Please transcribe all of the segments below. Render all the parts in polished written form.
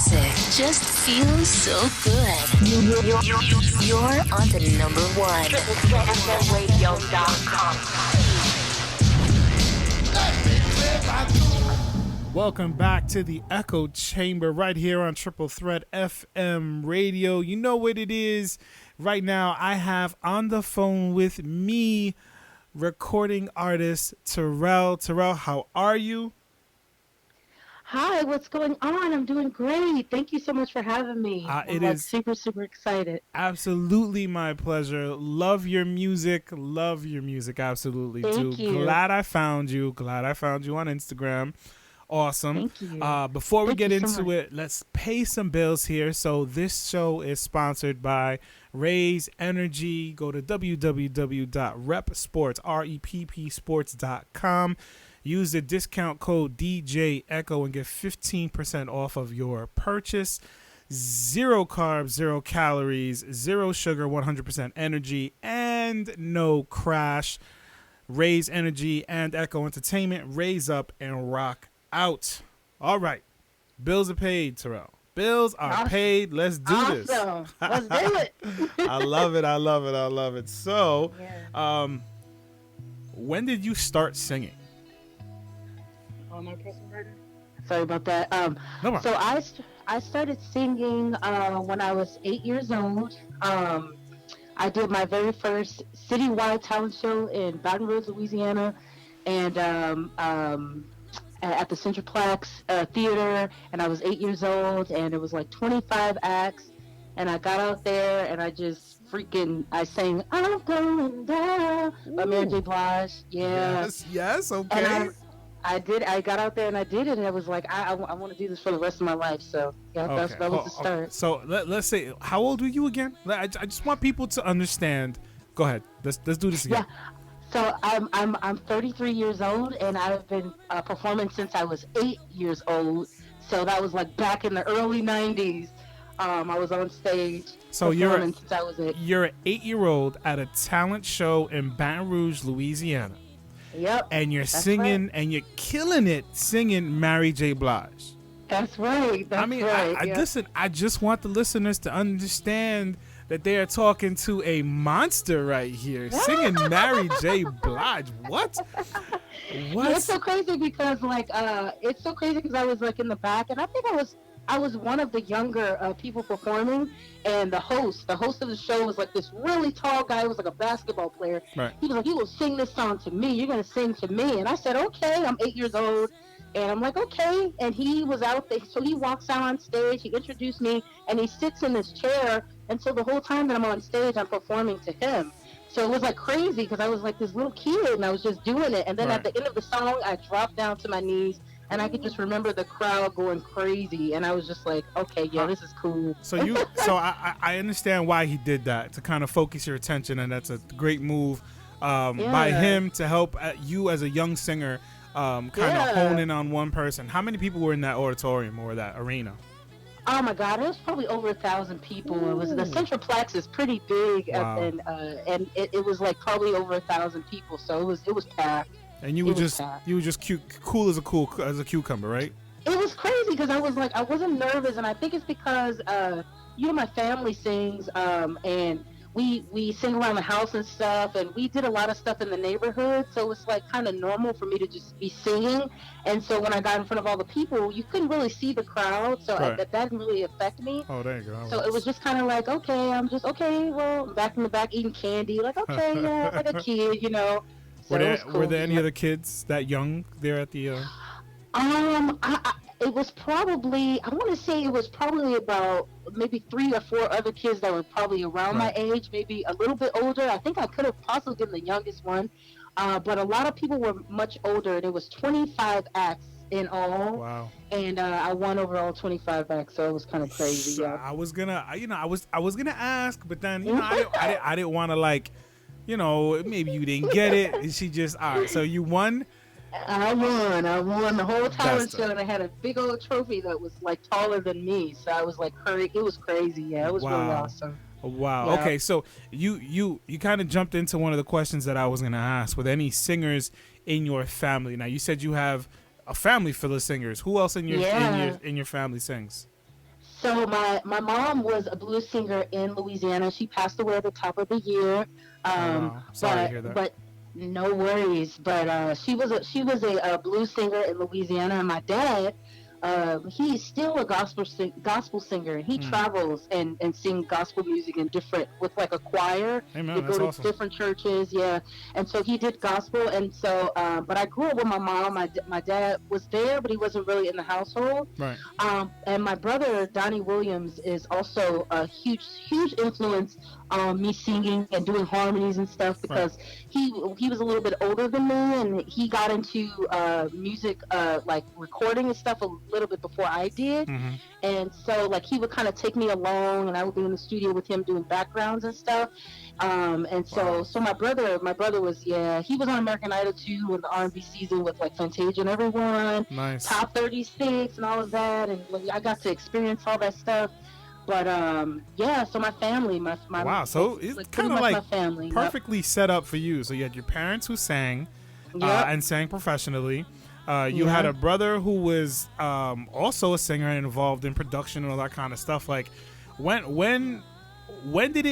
music just feels so good. You're on to number one. Welcome back to the Echo Chamber right here on Triple Threat FM Radio. You know what it is. Right now, I have on the phone with me recording artist Terrill. Terrill, how are you? Hi, what's going on? I'm doing great. Thank you so much for having me. It I'm is super, super excited. Absolutely my pleasure. Love your music. Absolutely Thank do. you. Glad I found you on Instagram. Awesome. Thank you. Before we Thank get you so into much. it, let's pay some bills here. So this show is sponsored by Raise Energy. Go to www.reppsports.com. Use the discount code DJ Echo and get 15% off of your purchase. 0 carbs, 0 calories, 0 sugar, 100% energy, and no crash. Raise Energy and Echo Entertainment. Raise up and rock out. All right. Bills are paid, Terrill. Bills are paid. Let's do this. Let's do it. I love it. So, when did you start singing? Sorry about that. No problem. So I started singing when I was 8 years old. I did my very first citywide talent show in Baton Rouge, Louisiana, and at the Centroplex Theater, and I was 8 years old, and it was like 25 acts, and I got out there, and I sang "I'm Going Down" by Mary J. Blige. Yeah. Yes, okay. And I got out there and I did it, and I was like, I want to do this for the rest of my life. So yeah, that was the start. Okay. So let's say, how old were you again? I just want people to understand. Go ahead. Let's do this again. Yeah. So I'm 33 years old, and I've been performing since I was 8 years old. So that was like back in the early 90s. I was on stage. So since I was you're an 8-year-old at a talent show in Baton Rouge, Louisiana. Yep. And you're singing, right. and you're killing it singing Mary J. Blige. That's right. Listen, I just want the listeners to understand that they are talking to a monster right here, singing Mary J. Blige. What? Yeah, it's so crazy because I was like in the back, and I think I was one of the younger people performing, and the host of the show was like this really tall guy. He was like a basketball player. Right. He was like, "You will sing this song to me. You're gonna sing to me." And I said, "Okay." I'm 8 years old, and I'm like, "Okay." And he was out there, so he walks out on stage. He introduced me, and he sits in this chair. And so the whole time that I'm on stage, I'm performing to him. So it was like crazy because I was like this little kid, and I was just doing it. And then at the end of the song, I dropped down to my knees. And I could just remember the crowd going crazy, and I was just like, "Okay, yeah, this is cool." So I understand why he did that, to kind of focus your attention, and that's a great move by him to help you as a young singer, kind of hone in on one person. How many people were in that auditorium or that arena? Oh my God, it was probably over 1,000 people. Ooh. It was the Centroplex is pretty big, wow. and it was like probably over 1,000 people, so it was packed. And you were just cute, cool as a cucumber, right? It was crazy because I wasn't nervous, and I think it's because my family sings, and we sing around the house and stuff, and we did a lot of stuff in the neighborhood, so it's like kind of normal for me to just be singing. And so when I got in front of all the people, you couldn't really see the crowd, so that didn't really affect me. Oh, there you go. So it was just kind of like, okay, I'm back in the back eating candy, like, okay, yeah, like a kid, So were there any other kids that young there at the? It was probably, I want to say it was probably about maybe 3 or 4 other kids that were probably around my age, maybe a little bit older. I think I could have possibly been the youngest one, but a lot of people were much older, and it was 25 acts in all. Wow. And I won overall 25 acts, so it was kind of crazy. So yeah. I was gonna ask, but then I didn't want to maybe you didn't get it. And she just all right. So you won. I won the whole talent show, and I had a big old trophy that was like taller than me. So I was like, it was crazy. Yeah, it was really awesome. Wow. Yeah. Okay, so you kind of jumped into one of the questions that I was gonna ask. With any singers in your family? Now you said you have a family full of singers. Who else in your family sings? So my mom was a blues singer in Louisiana. She passed away at the top of the year. Oh Um, wow, sorry to but hear that. but no worries. But she was a blues singer in Louisiana, and my dad, he's still a gospel singer. He Hmm. travels and sing gospel music in different with like a choir. Hey They man, go that's to awesome. different churches, yeah. And so he did gospel, and so but I grew up with my mom. My dad was there, but he wasn't really in the household. Right. And my brother Donnie Williams is also a huge influence on me singing and doing harmonies and stuff Right. because he was a little bit older than me and he got into music like recording and stuff a little bit before I did. Mm-hmm. And so like he would kind of take me along and I would be in the studio with him doing backgrounds and stuff. And Wow. so my brother was, yeah, he was on American Idol too in the R&B season with like Fantasia and everyone, Nice. Top 36 and all of that, and like, I got to experience all that stuff. But yeah, so my family, my Wow. So it's like pretty kind of much like my family. Yep. perfectly set up for you. So you had your parents who sang, Yep. and sang professionally. You had Yeah. a brother who was also a singer and involved in production and all that kind of stuff. Like, when did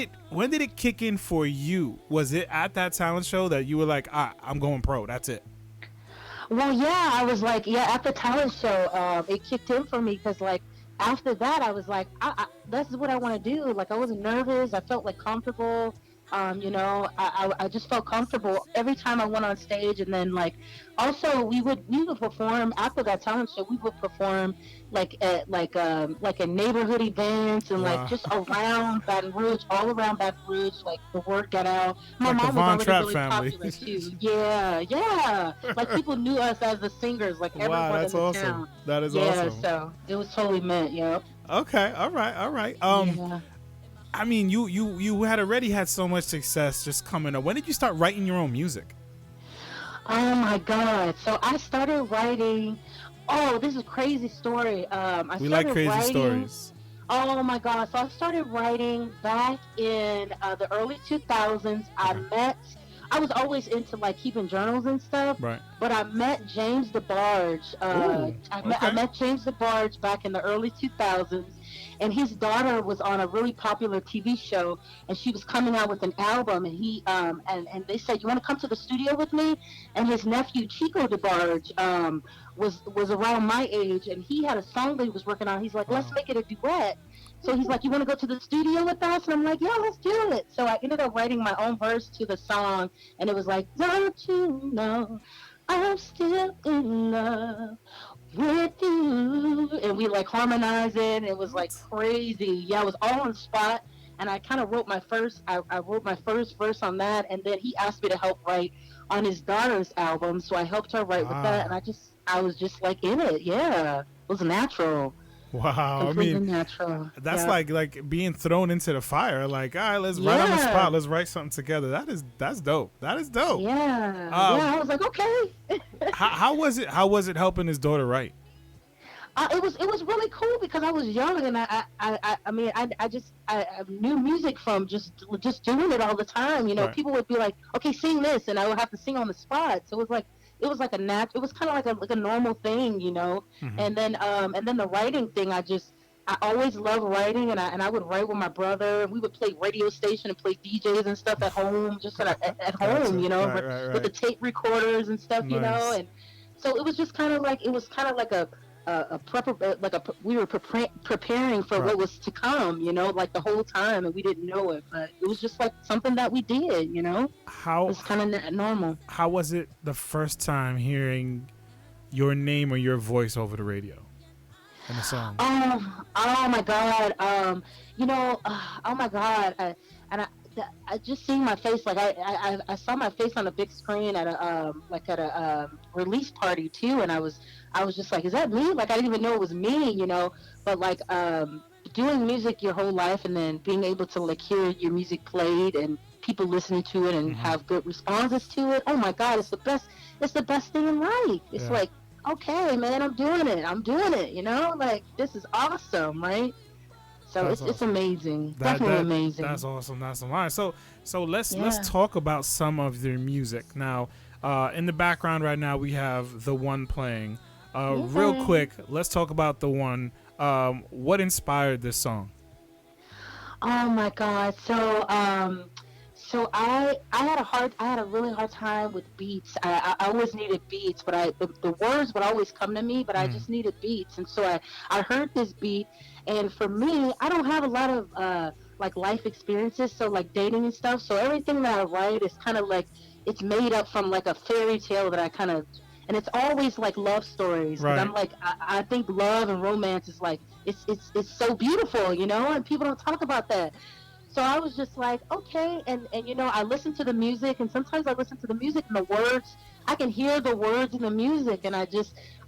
it kick in for you? Was it at that talent show that you were like, I'm going pro? That's it. Well, yeah, I was like, yeah, at the talent show, it kicked in for me because, like, after that, I was like, this is what I want to do. Like, I wasn't nervous. I felt like comfortable. I just felt comfortable every time I went on stage. And then, like, also we would perform after that talent show. We would perform like at like at neighborhood events and like Wow. just around Baton Rouge, all around Baton Rouge. Like the word got out. My Like the mom was Von already Trapp really family. popular too. Yeah, yeah. Like people knew us as the singers. Like Wow, everyone in that's the awesome. town. That is Yeah, awesome. so it was totally meant. Yep. Okay, all right, all right. Yeah. I mean, you had already had so much success just coming up. When did you start writing your own music? Oh my God. So I started writing. Oh, this is a crazy story. I We like started crazy writing. stories. Oh my God. So I started writing back in the early 2000s. I was always into like keeping journals and stuff, Right. but I met James DeBarge. Ooh, I okay. met James DeBarge back in the early 2000s, and his daughter was on a really popular TV show, and she was coming out with an album, and and they said, "You want to come to the studio with me?" And his nephew Chico DeBarge was around my age, and he had a song that he was working on. He's like, "Let's Wow. make it a duet." So he's like, "You want to go to the studio with us?" And I'm like, "Yeah, let's do it." So I ended up writing my own verse to the song, and it was like, "Don't you know I'm still in love with you?" And we like harmonized it. It was like crazy. Yeah, it was all on the spot. And I kind of wrote my first. I wrote my first verse on that, and then he asked me to help write on his daughter's album. So I helped her write with that, and Wow. I was just like in it. Yeah, it was natural, Wow. I completely mean, natural. that's Yeah. like being thrown into the fire. Like, all right, let's write on the Yeah. spot. Let's write something together. That's dope. That is dope. Yeah, Um, yeah. I was like, okay. how was it? How was it helping his daughter write? It was really cool because I was young and I mean I knew music from just doing it all the time. You know, Right. people would be like, okay, sing this, and I would have to sing on the spot. So it was like it was kind of like a normal thing, you know. Hmm. And then the writing thing, I always loved writing, and I would write with my brother, and we would play radio station and play DJs and stuff at home, just at home, Gotcha. you know, Right. with the tape recorders and stuff, you know, Nice. and so it was just kind of like we were preparing for Right. what was to come, you know, like the whole time, and we didn't know it, but it was just like something that we did, you know. It How was kind of normal. how was it the first time hearing your name or your voice over the radio in a song? Oh my God. You know, oh my God. I just seeing my face, like I saw my face on a big screen at a release party too, and I was just like, is that me? Like I didn't even know it was me, you know. But like doing music your whole life and then being able to like hear your music played and people listening to it and Mhm. have good responses to it. Oh my God, it's the best. It's the best thing in life. It's Yeah. like, okay, man, I'm doing it. You know, like this is awesome, right? So That's it's awesome. amazing. That Definitely that amazing. that's awesome. That's awesome. All right, so let's Yeah. talk about some of their music now. In the background right now, we have the one playing. Real Yeah. quick, let's talk about the one. What inspired this song? Oh my God. So I had a really hard time with beats. I always needed beats, but the words would always come to me, but I Mm. just needed beats. And so I heard this beat, and for me, I don't have a lot of like life experiences, so like dating and stuff. So everything that I write is kind of like it's made up from like a fairy tale that I kind of, and it's always like love stories because Right. I'm like I think love and romance is like it's so beautiful, you know, and people don't talk about that. So I was just like, okay, and you know, I listen to the music, and sometimes I listen to the music and the words. I can hear the words in the music, and I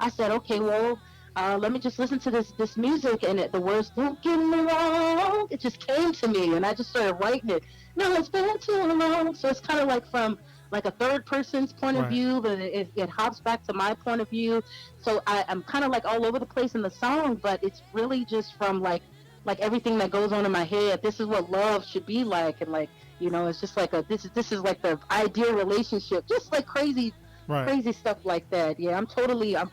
said, okay, well, let me just listen to this music, and the words, don't get me wrong, it just came to me, and I just started writing it. No, it's been too long. So it's kind of like from like a third person's point of Right. view, but it hops back to my point of view. So I'm kind of like all over the place in the song, but it's really just from like everything that goes on in my head. This is what love should be like, and like, you know, it's just like this is like the ideal relationship, just like Right. crazy stuff like that. Yeah,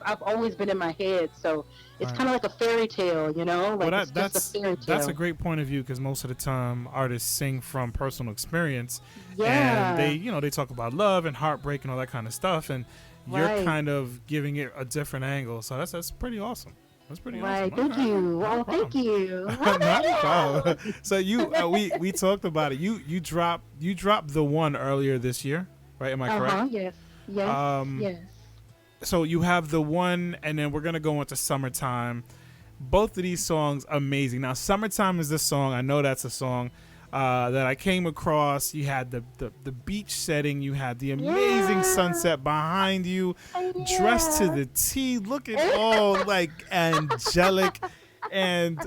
I've always been in my head, so it's Right. kind of like a fairy tale, you know, Well, like it's just a fairy that's a tale. great point of view because most of the time artists sing from personal experience, and Yeah, they talk about love and heartbreak and all that kind of stuff, and you're right, kind of giving it a different angle. So that's pretty awesome. That's pretty awesome. right. All Thank right, all right. you. Not a Oh, thank problem. you. Not a Oh, problem. So we talked about it. You dropped the one earlier this year, right? Am I uh correct? huh. Yes. Yes. Um, Yes. so you have the one, and then we're gonna go into summertime. Both of these songs amazing. Now, summertime is the song. I know that's a song that I came across. You had the beach setting. You had the amazing Yeah. sunset behind you, dressed to Yeah. the T, looking all like angelic, and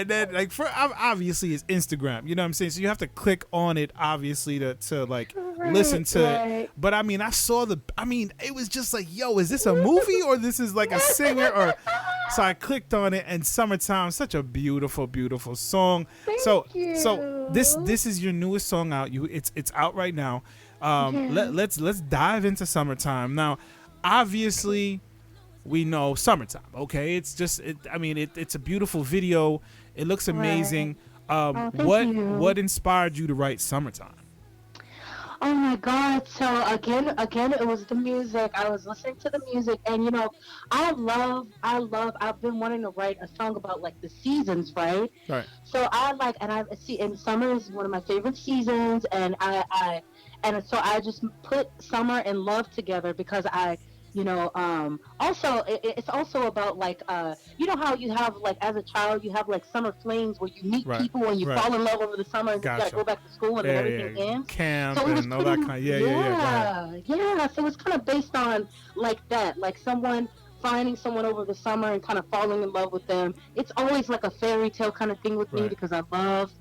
then like for obviously it's Instagram. You know what I'm saying? So you have to click on it obviously to like listen Right. to it. Right. But I mean, it was just like, yo, is this a movie or this is like a singer or? So I clicked on it, and "Summertime," such a beautiful, beautiful song. So, Thank you. this is your newest song out. It's out right now. Yeah. Let's dive into "Summertime." Now, obviously, we know summertime. Okay, it's just it's a beautiful video. It looks Right. amazing. Oh, thank What you. inspired you to write "Summertime"? Oh my God. So again, it was the music. I was listening to the music, and you know, I've been wanting to write a song about like the seasons, right? Right. So and I see, and summer is one of my favorite seasons, and and so I just put summer and love together because also it's also about like you know how you have like as a child you have like summer flings where you meet Right. people and you Right. fall in love over the summer, and then you gotta Gotcha. go back to school and then Yeah, everything yeah. ends. Camp So it was and all that pretty, kind. Yeah. Go ahead. yeah. So it's kind of based on like that, like someone finding someone over the summer and kind of falling in love with them. It's always like a fairy tale kind of thing with me Right. because I love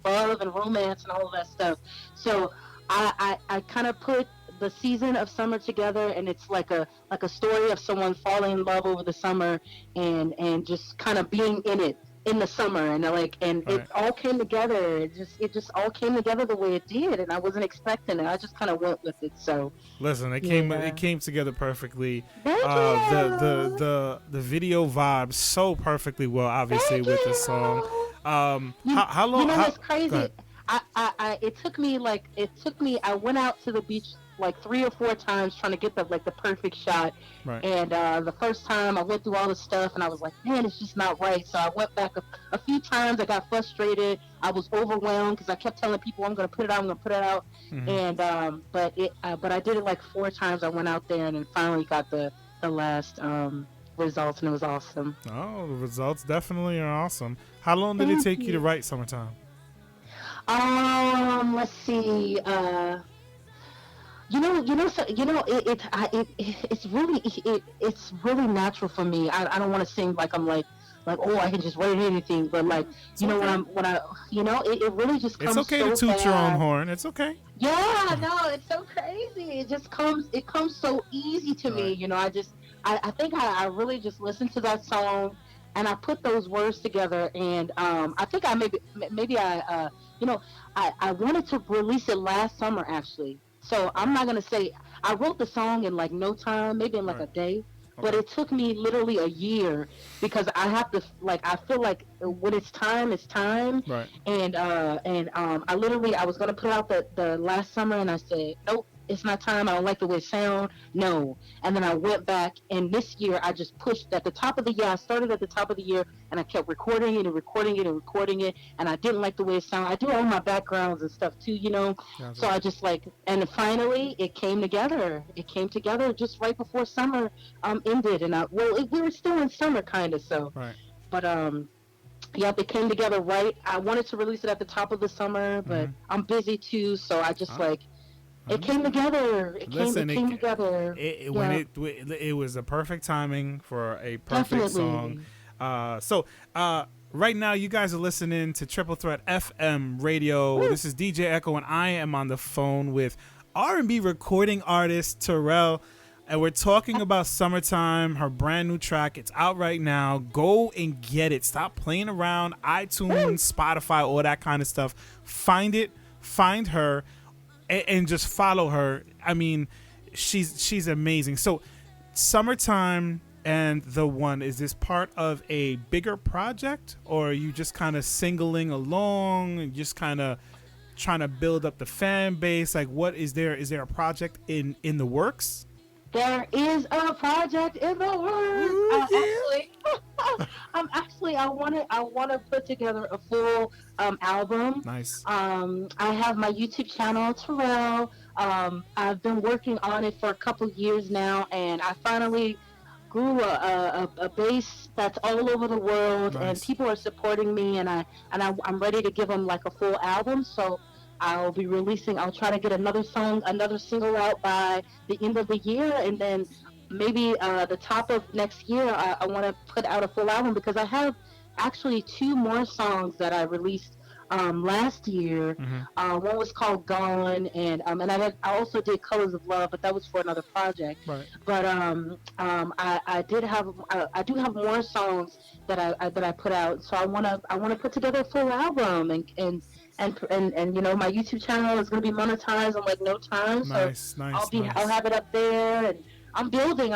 and romance and all of that stuff. So I kind of put the season of summer together, and it's like a story of someone falling in love over the summer and just kind of being in it in the summer, and it Right. all came together. It just all came together the way it did, and I wasn't expecting it. I just kind of went with it. So Listen, it yeah. came together perfectly. Thank you. The video vibes so perfectly well, obviously Thank with the song. you. How You long? know How? what's Go crazy? ahead. It took me. I went out to the beach like 3 or 4 times trying to get the perfect shot. Right. And the first time I went through all the stuff and I was like, man, it's just not right. So I went back a few times. I got frustrated. I was overwhelmed because I kept telling people I'm gonna put it out. I'm gonna put it out. Hmm. And but I did it like 4 times. I went out there and then finally got the last results, and it was awesome. Oh, the results definitely are awesome. How long did it Thank take you to you. write "Summertime"? Let's see. It's really natural for me. I don't want to seem like I'm like oh I can just write anything, but like It's okay. when I it really just It's comes okay to so toot your own fast. horn. It's okay. Yeah, no, it's so crazy. It comes so easy to All me. right. I think I really just listened to that song and I put those words together, and I think I maybe I wanted to release it last summer actually. So I'm not gonna say I wrote the song in like no time, maybe in All like right. a day. But it took me literally a year because I have to like I feel like when it's time, it's time. Right. And I was gonna put out the last summer, and I said nope. It's not time. I don't like the way it sound. No. And then I went back, and this year I just pushed at the top of the year. I started at the top of the year, and I kept recording it and recording it and recording it. And I didn't like the way it sounded. I do all my backgrounds and stuff too, you know. Gotcha. So I just like, and finally it came together. It came together just right before summer ended, and we were still in summer kind of. So, right. But yep, it came together right. I wanted to release it at the top of the summer, but I'm busy too, so I just it came together. It came together. It was a perfect timing for a perfect song. So right now, you guys are listening to Triple Threat FM Radio. Woo. This is DJ Echo, and I am on the phone with R&B recording artist Terrill, and we're talking about Summertime, her brand new track. It's out right now. Go and get it. Stop playing around. iTunes, Spotify, all that kind of stuff. Find it. Find her. And just follow her. I mean, she's amazing. So, Summertime and The One, is this part of a bigger project, or are you just kind of singling along and just kind of trying to build up the fan base? Like, what is there? Is there a project in the works? There is a project in the works. I want to put together a full album. Nice. I have my YouTube channel, Terrill. I've been working on it for a couple years now, and I finally grew a base that's all over the world. Nice. And people are supporting me, and I'm ready to give them like a full album. So I'll try to get another single out by the end of the year, and then maybe the top of next year I want to put out a full album, because I have actually 2 more songs that I released last year. One was called Gone, and I also did Colors of Love, but that was for another project. Right. But I do have more songs that I put out, so I want to put together a full album, and you know, my YouTube channel is going to be monetized in like no time. Nice, so I'll have it up there, and I'm building.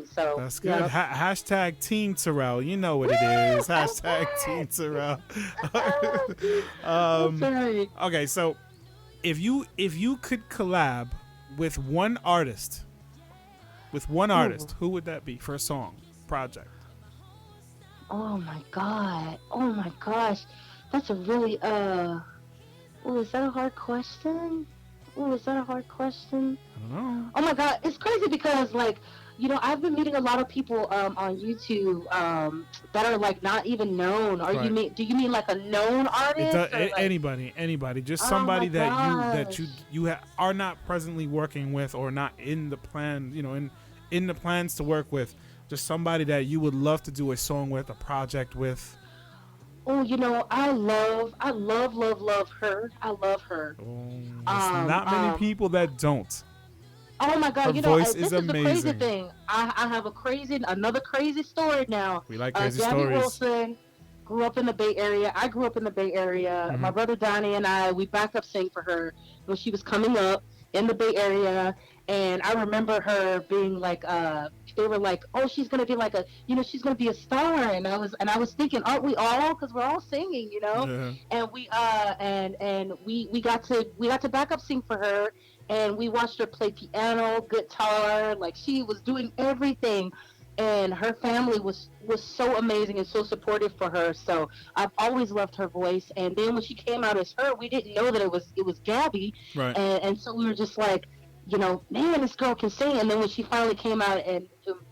So that's good. Yeah. Hashtag Team Terrill. You know what it is. Hashtag Team Terrill. That's right. Okay, so if you could collab with one artist, who would that be for a song project? Oh my gosh. That's a really is that a hard question? I don't know. Oh my God, it's crazy because, like, you know, I've been meeting a lot of people on YouTube that are like not even known. Or right. Do you mean like a known artist? Anybody, just somebody that you are not presently working with, or not in the plan, you know, in the plans to work with. Just somebody that you would love to do a song with, a project with. Oh, you know, I love her. I love her. There's not many people that don't. Oh my God! Her you know, voice this is amazing. the crazy thing. I have another crazy story now. We like crazy Gabby stories. Wilson grew up in the Bay Area. I grew up in the Bay Area. My brother Donnie and we backup sang for her when she was coming up in the Bay Area. And I remember her being like, they were like, "Oh, she's gonna be like she's gonna be a star." And I was thinking, aren't we all? Because we're all singing, you know. Yeah. And we got to back up sing for her, and we watched her play piano, guitar, like she was doing everything. And her family was so amazing and so supportive for her. So I've always loved her voice. And then when she came out as her, we didn't know that it was Gabby. Right. And so we were just like, you know, man, this girl can sing. And then when she finally came out and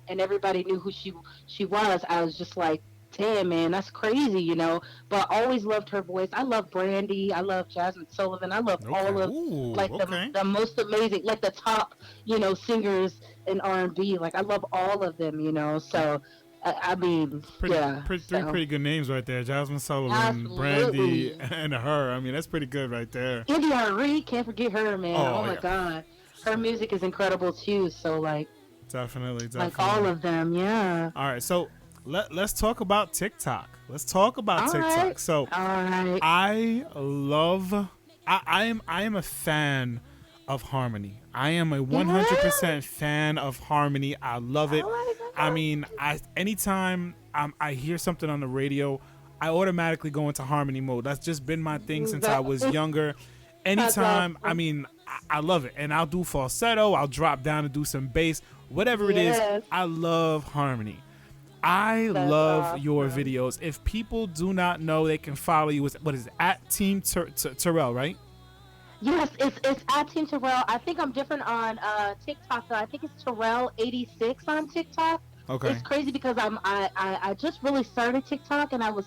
everybody knew who she was, I was just like, damn, man, that's crazy, you know. But I always loved her voice. I love Brandy. I love Jasmine Sullivan. I love all of the most amazing, like the top, you know, singers in R&B. Like I love all of them, you know. So I mean, three pretty good names right there. Jasmine Sullivan, absolutely. Brandy, and her. I mean, that's pretty good right there. India Arie, can't forget her, man. Oh my God. Her music is incredible too. So like, definitely. Like all of them, yeah. All right, so let's talk about TikTok. Let's talk about TikTok. Right. So all right. I am a fan of Harmony. I am a Yeah. 100% fan of Harmony. I love it. Oh my I God. mean, anytime I hear something on the radio, I automatically go into Harmony mode. That's just been my thing since I was younger. That's Anytime, I awesome. mean, I love it. And I'll do falsetto, I'll drop down and do some bass, whatever it is. Yes. I love Harmony. I That's love your awesome. videos. If people do not know, they can follow you. What is it? At Team Terrill, right? Yes, it's at Team Terrell. I think I'm different on TikTok though. I think it's Terrell86 on TikTok. Okay. It's crazy because I just really started TikTok and I was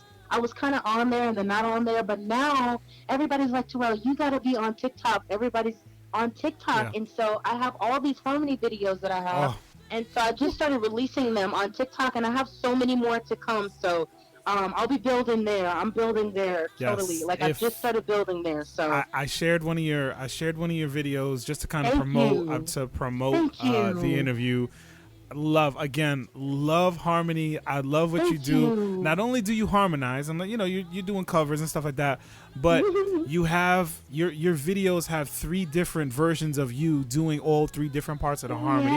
kind of on there and then not on there, but now everybody's like, Terrell, you got to be on TikTok. Everybody's on Yeah. TikTok, and so I have all these harmony videos that I have, Oh, and so I just started releasing them on TikTok, and I have so many more to come. So I'll be building there. I'm building there totally. yes. Like I just started building there. So I shared one of your videos just to kind of thank promote you. Thank the you. interview. Love Harmony. I love what you Thank do. you. Not only do you harmonize, and you know you're doing covers and stuff like that, but you have your videos have 3 different versions of you doing all 3 different parts of the harmony.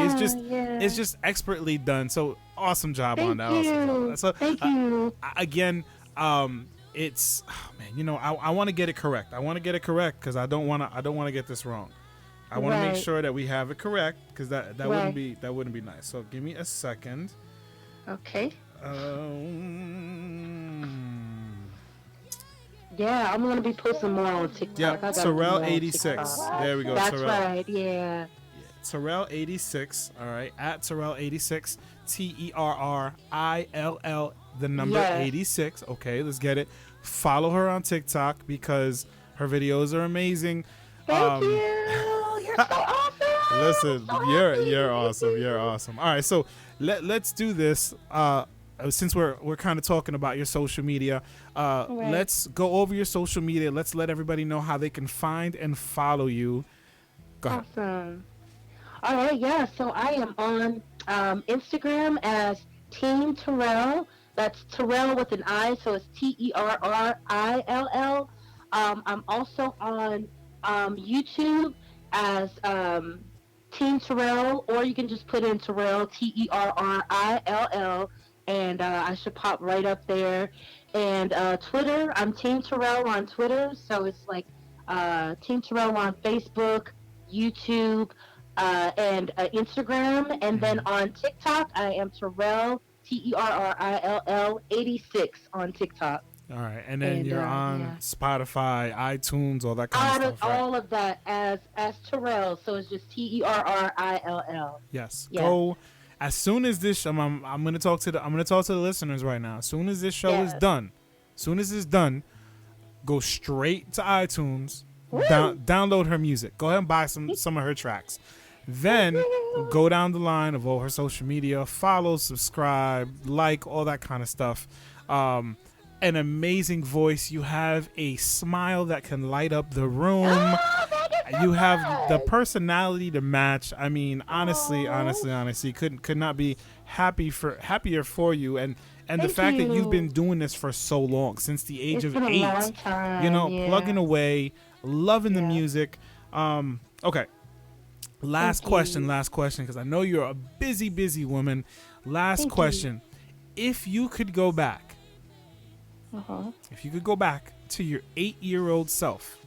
Yeah. It's just expertly done. So awesome job on Thank that. Awesome job on you. that. So Thank you. again, it's man, I want to get it correct. I want to get it correct because I don't want to get this wrong. I want to make Right. sure that we have it correct because that Right. wouldn't be nice. So give me a second. Okay. Um, Yeah, I'm gonna be posting more on TikTok. yeah, I gotta do more on Terrell86. TikTok. There we go. That's Terrell. right. Yeah. Terrell86. All right, at Terrell86. Terrill, the number Yes. 86. Okay, let's get it. Follow her on TikTok because her videos are amazing. Thank you. You're so awesome. Listen, So you're happy. awesome. You're awesome. All right, so let's do this. Since we're kind of talking about your social media, Right. let's go over your social media. Let's let everybody know how they can find and follow you. Go ahead. Awesome. All right, yeah. So I am on Instagram as Team Terrill. That's Terrill with an I, so it's Terrill. I'm also on YouTube as Team Terrill, or you can just put in Terrill, Terrill, and I should pop right up there. And Twitter, I'm Team Terrill on Twitter, so it's like Team Terrill on Facebook, YouTube, and Instagram. And then on TikTok, I am Terrill, Terrill86 on TikTok. All right, and then And, you're on yeah. Spotify, iTunes, all that kind of stuff, right? All of that as Terrill, so it's just Terrill. Yes. Yeah. Go as soon as this. I'm gonna talk to the listeners right now. As soon as this show is Yes. done, go straight to iTunes, Woo! download her music. Go ahead and buy some of her tracks. Then go down the line of all her social media, follow, subscribe, like, all that kind of stuff. An amazing voice. You have a smile that can light up the room. Oh, thank you so You have the much. personality to match. I mean, honestly, could not be happier for you. And the Thank fact that you've you. been doing this for so long, since the age It's of been a 8, long time. Yeah. plugging away, loving the Yeah. music. Okay. Last Thank question, you. because I know you're a busy woman. Last Thank you. question. If you could go back to your 8-year-old self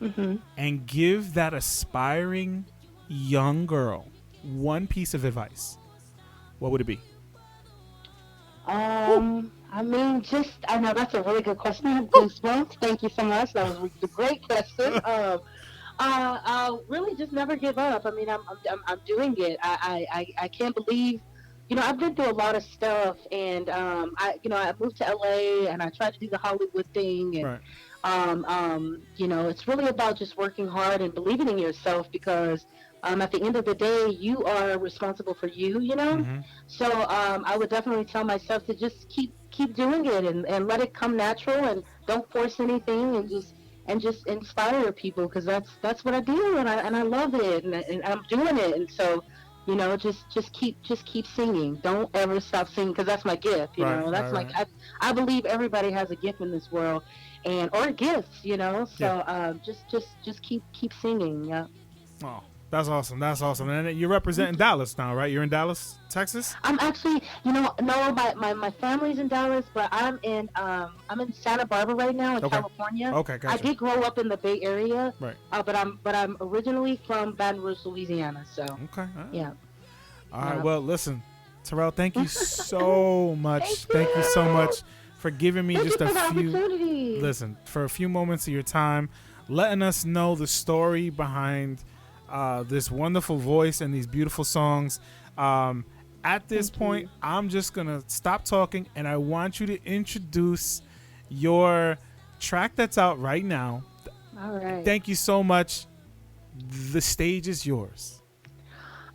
Mm-hmm. and give that aspiring young girl one piece of advice, what would it be? I mean, I know that's a really good question. I have goosebumps. Thank you so much. That was a great question. Really just never give up. I mean, I'm doing it. I can't believe, I've been through a lot of stuff, and I moved to LA, and I tried to do the Hollywood thing, and Right. it's really about just working hard and believing in yourself, because at the end of the day, you are responsible for you, Mhm. So I would definitely tell myself to just keep doing it, and let it come natural, and don't force anything, and just inspire people, because that's what I do, and I love it, and I'm doing it, and so just keep singing. Don't ever stop singing, because that's my gift. Right, That's right, like I believe everybody has a gift in this world, or gifts. So just keep singing. Yeah. Oh, that's awesome. That's awesome. And you're representing Dallas now, right? You're in Dallas, Texas? I'm actually, no, my family's in Dallas, but I'm in Santa Barbara right now in Okay. California. Okay, I gotcha. did grow up in the Bay Area, Right. but I'm originally from Baton Rouge, Louisiana. So Okay. All right. yeah. All right. Yeah. Well, listen, Terrill, thank you so much. Thank Thank you so you. much for giving me Thank just you a for the few. opportunity. Listen, for a few moments of your time, letting us know the story behind this wonderful voice and these beautiful songs. At this point, I'm just going to stop talking, and I want you to introduce your track that's out right now. All right. Thank you so much. The stage is yours.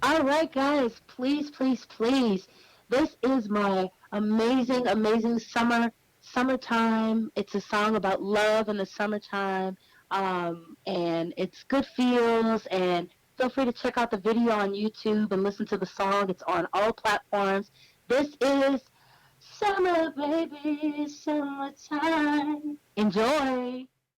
All right, guys, please, please, please. This is my amazing, amazing summertime. It's a song about love in the summertime, and it's good feels. And feel free to check out the video on YouTube and listen to the song. It's on all platforms. This is Summer, Baby, Summertime. Enjoy.